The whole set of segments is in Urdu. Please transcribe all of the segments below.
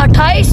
28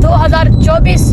2024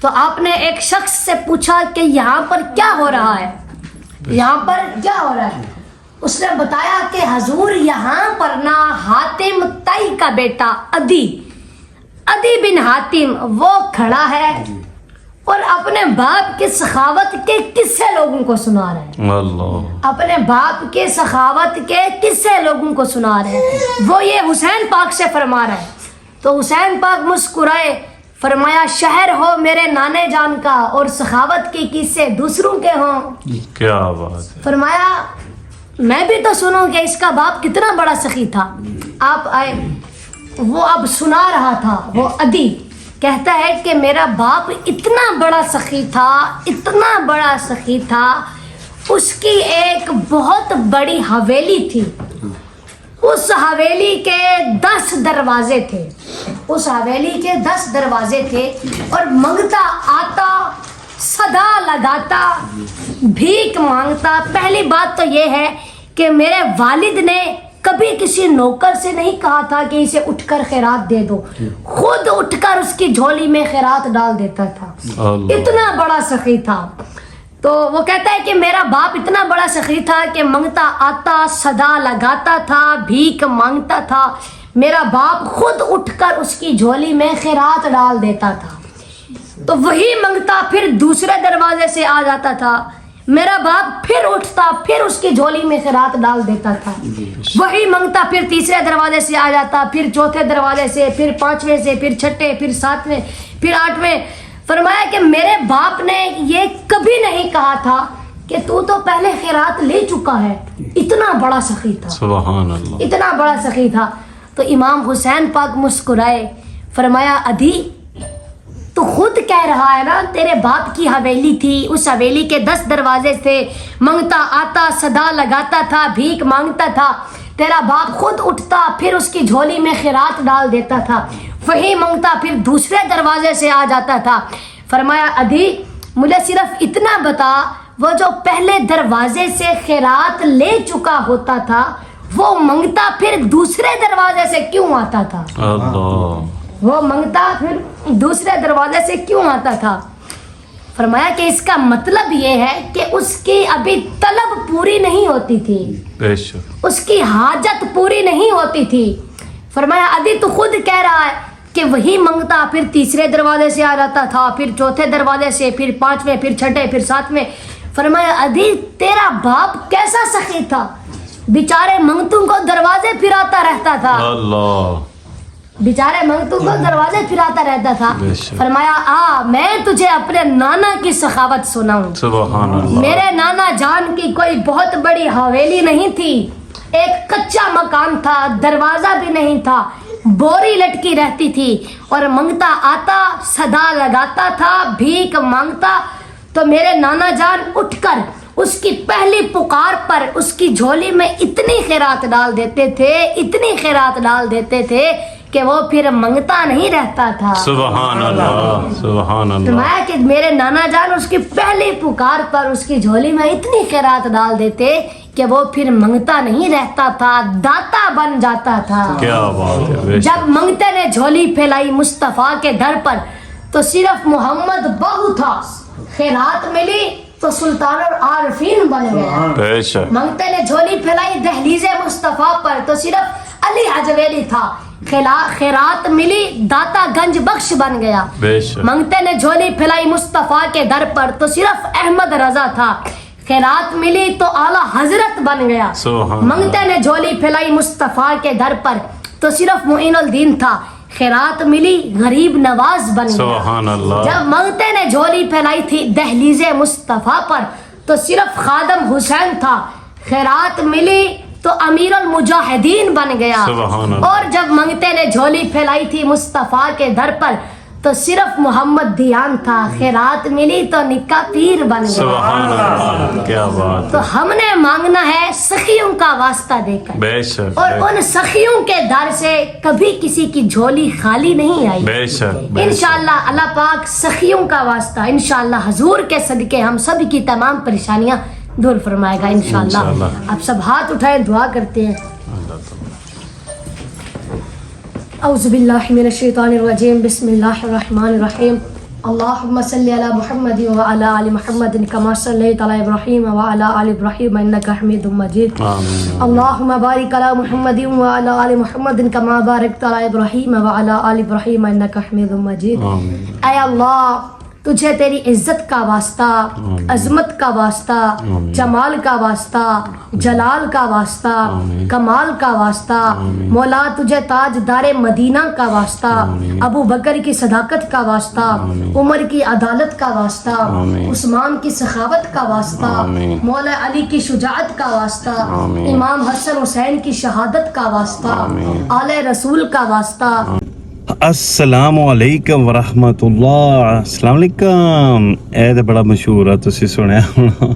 تو آپ نے ایک شخص سے پوچھا کہ یہاں پر کیا ہو رہا ہے, یہاں پر کیا ہو رہا ہے؟ اس نے بتایا کہ حضور یہاں پر نا حاتم تائی کا بیٹا عدی بن حاتم وہ کھڑا ہے اور اپنے باپ کی سخاوت کے قصے لوگوں کو سنا رہے ہیں. اللہ, اپنے باپ کے سخاوت کے قصے لوگوں کو سنا رہے ہیں. وہ یہ حسین پاک سے فرما رہے ہیں. تو حسین پاک مسکرائے, فرمایا شہر ہو میرے نانے جان کا اور سخاوت کے قصے دوسروں کے ہوں. کیا بات ہے. فرمایا میں بھی تو سنوں کہ اس کا باپ کتنا بڑا سخی تھا. آپ آئے, وہ اب سنا رہا تھا. وہ عدی کہتا ہے کہ میرا باپ اتنا بڑا سخی تھا, اتنا بڑا سخی تھا, اس کی ایک بہت بڑی حویلی تھی. اس حویلی کے 10 دروازے تھے. اس حویلی کے 10 دروازے تھے اور منگتا آتا, صدا لگاتا, بھیک مانگتا. پہلی بات تو یہ ہے کہ میرے والد نے کبھی کسی نوکر سے نہیں کہا تھا کہ اسے اٹھ کر خیرات دے دو, خود اٹھ کر اس کی جھولی میں خیرات ڈال دیتا تھا. اتنا بڑا سخی تھا. تو وہ کہتا ہے کہ میرا باپ اتنا بڑا سخی تھا کہ منگتا آتا, صدا لگاتا تھا, بھیک مانگتا تھا. میرا باپ خود اٹھ کر اس کی جھولی میں خیرات ڈال دیتا تھا. تو وہی منگتا پھر دوسرے دروازے سے آ جاتا تھا. میرا باپ پھر اٹھتا, پھر اس کی جھولی میں خیرات ڈال دیتا تھا. وہی منگتا پھر تیسرے دروازے سے آ جاتا, پھر چوتھے دروازے سے, پھر 5ویں سے, پھر 6ٹھے, پھر 7ویں, پھر 8ویں. فرمایا کہ میرے باپ نے یہ کبھی نہیں کہا تھا کہ تو پہلے خیرات لے چکا ہے. اتنا بڑا سخی تھا. سبحان اللہ, اتنا بڑا سخی تھا. تو امام حسین پاک مسکرائے, فرمایا عدی تو خود کہہ رہا ہے نا تیرے باپ کی حویلی تھی, اس حویلی کے 10 دروازے تھے, منگتا آتا, صدا لگاتا تھا, بھیک مانگتا تھا. تیرا باپ خود اٹھتا, پھر اس کی جھولی میں خیرات ڈال دیتا تھا. وہی منگتا پھر دوسرے دروازے سے آ جاتا تھا. فرمایا عدی مجھے صرف اتنا بتا, وہ جو پہلے دروازے سے خیرات لے چکا ہوتا تھا وہ منگتا پھر دوسرے دروازے سے کیوں آتا تھا؟ اللہ, وہ منگتا پھر دوسرے دروازے سے کیوں آتا تھا؟ فرمایا کہ اس کا مطلب یہ ہے کہ اس کی ابھی طلب پوری نہیں ہوتی تھی, اس کی حاجت پوری نہیں ہوتی تھی. فرمایا عدی تو خود کہہ رہا ہے کہ وہی منگتا پھر تیسرے دروازے سے آ جاتا تھا, پھر چوتھے دروازے سے, پھر 5ویں, پھر 6ٹھے, پھر 7ویں. فرمایا عدی تیرا باپ کیسا سخی تھا, بیچارے منگتوں کو دروازے پھراتا رہتا تھا. اللہ, بیچارے منگتوں کو دروازے پھراتا رہتا تھا. فرمایا میں تجھے اپنے نانا کی سخاوت سناؤں. سبحان اللہ. میرے نانا جان کی کوئی بہت بڑی حویلی نہیں تھی, ایک کچا مکان تھا, دروازہ بھی نہیں تھا, بوری لٹکی رہتی تھی اور منگتا آتا, صدا لگاتا تھا, بھیک مانگتا. تو میرے نانا جان اٹھ کر اس کی پہلی پکار پر اس کی جھولی میں اتنی خیرات ڈال دیتے تھے, اتنی خیرات ڈال دیتے تھے کہ وہ پھر منگتا نہیں رہتا تھا. سبحان اللہ, سبحان اللہ. فرمایا کہ میرے نانا جان اس کی پہلی پکار پر اس کی جھولی میں اتنی خیرات ڈال دیتے کہ وہ پھر منگتا نہیں رہتا تھا, داتا بن جاتا تھا. کیا بات ہے. جب منگتے نے جھولی پھیلائی مصطفیٰ کے در پر تو صرف محمد بہو تھا, خیرات ملی تو سلطان العارفین بن گیا. منگتے نے جھولی پھیلائی دہلیز مصطفیٰ پر تو صرف علی حجویری تھا, خیرات ملی داتا گنج بخش بن گیا. منگتے نے جھولی پھیلائی مصطفیٰ کے در پر تو صرف احمد رضا تھا, خیرات ملی تو اعلیٰ حضرت بن گیا. منگتے نے جھولی پھیلائی مصطفیٰ کے در پر تو صرف معین الدین تھا, خیرات ملی غریب نواز بن گیا. سبحان اللہ. جب منگتے نے جھولی پھیلائی تھی دہلیز مصطفیٰ پر تو صرف خادم حسین تھا, خیرات ملی تو امیر المجاہدین بن گیا. سبحان اللہ. اور جب منگتے نے جھولی پھیلائی تھی مصطفیٰ کے در پر تو صرف محمد دیان تھا, خیرات ملی تو نکا پیر بن گیا. سبحان اللہ. کیا بات. تو ہم نے مانگنا ہے سخیوں کا واسطہ دے کر, بے شک, اور ان سخیوں کے در سے کبھی کسی کی جھولی خالی نہیں آئی. بے شک. انشاءاللہ اللہ پاک سخیوں کا واسطہ انشاءاللہ حضور کے صدقے ہم سب کی تمام پریشانیاں دور فرمائے گا انشاءاللہ. آپ سب ہاتھ اٹھائیں, دعا کرتے ہیں. اعوذ باللہ من الشیطان الرجیم, بسم اللہ الرحمن الرحیم. اللهم صل على محمد وعلى آل محمد كما صليت على إبراهيم وعلى آل إبراهيم إنك حميد مجيد اللهم بارك على محمد وعلى آل محمد كما باركت على إبراهيم وعلى آل إبراهيم إنك حميد مجيد اے اللہ تجھے تیری عزت کا واسطہ، عظمت کا واسطہ، جمال کا واسطہ، جلال کا واسطہ، کمال کا واسطہ، مولا تجھے تاجدار مدینہ کا واسطہ، ابو بکر کی صداقت کا واسطہ، عمر کی عدالت کا واسطہ، عثمان کی سخاوت کا واسطہ، مولا علی کی شجاعت کا واسطہ، امام حسن حسین کی شہادت کا واسطہ، آل رسول کا واسطہ۔ السلام علیکم ورحمۃ اللہ۔ السلام علیکم۔ اے تے بڑا مشہور ہے، تسی سنیا ہونا،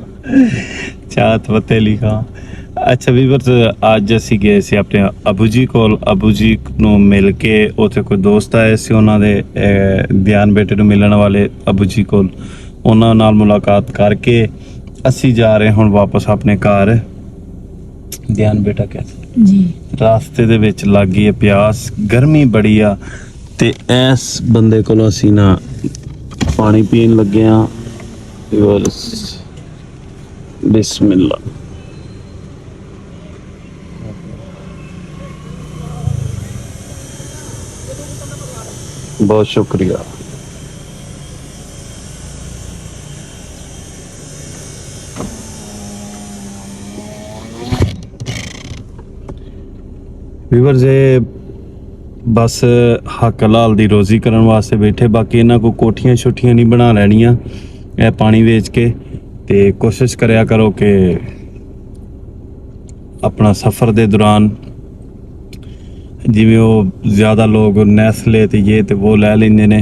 چاہت پتیلی کا۔ اچھا ویورز، اج اسی گئے سی اپنے ابو جی کول، ابو جی نو مل کے اوتھے کوئی دوست آئے سی انہاں دے دیان بیٹے نو ملن والے ابو جی کول، انہاں نال ملاقات کر کے اسی جا رہے ہن واپس اپنے گھر۔ دیان بیٹا کہتے جی راستے دے وچ لگ گئی ہے پیاس، گرمی بڑی آ تے ایس بندے کولوں اسی نا پانی پین لگے ہاں۔ بسم اللہ۔ بہت شکریہ۔ ویورز بس حق حلال دی روزی کرن واسطے بیٹھے، باقی انہاں کو کوٹھیاں شوٹھیاں نہیں بنا لینیاں اے پانی ویچ کے، تے کوشش کریا کرو کہ اپنا سفر دے دوران جویں وہ زیادہ لوگ نیسلے تے یہ تے وہ لے لیندے نے،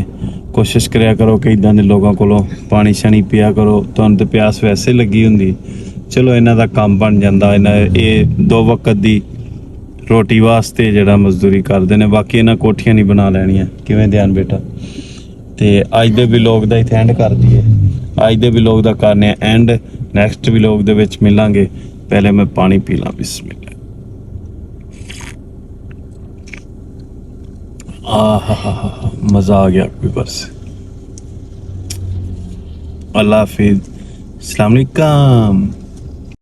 کوشش کریا کرو کہ اداں دے لوگاں کولوں پانی شانی پیا کرو۔ تانوں تے پیاس ویسے لگی ہوندی، چلو انہاں دا کام بن جاندا، انہاں اے 2 وقت دی روٹی واسطے جڑا مزدوری کردے نے، باقی انہاں کوٹھیاں نہیں بنا لینیاں۔ کیویں دیان بیٹا؟ تے اج دے ولاگ دا ایتھے اینڈ کر دیے، اج دے ولاگ دا کرنے اینڈ، نیکسٹ ولاگ دے وچ ملاں گے۔ پہلے میں پانی پی لاں، بسم اللہ۔ مزہ آ گیا بس۔ اللہ حافظ، السلام علیکم۔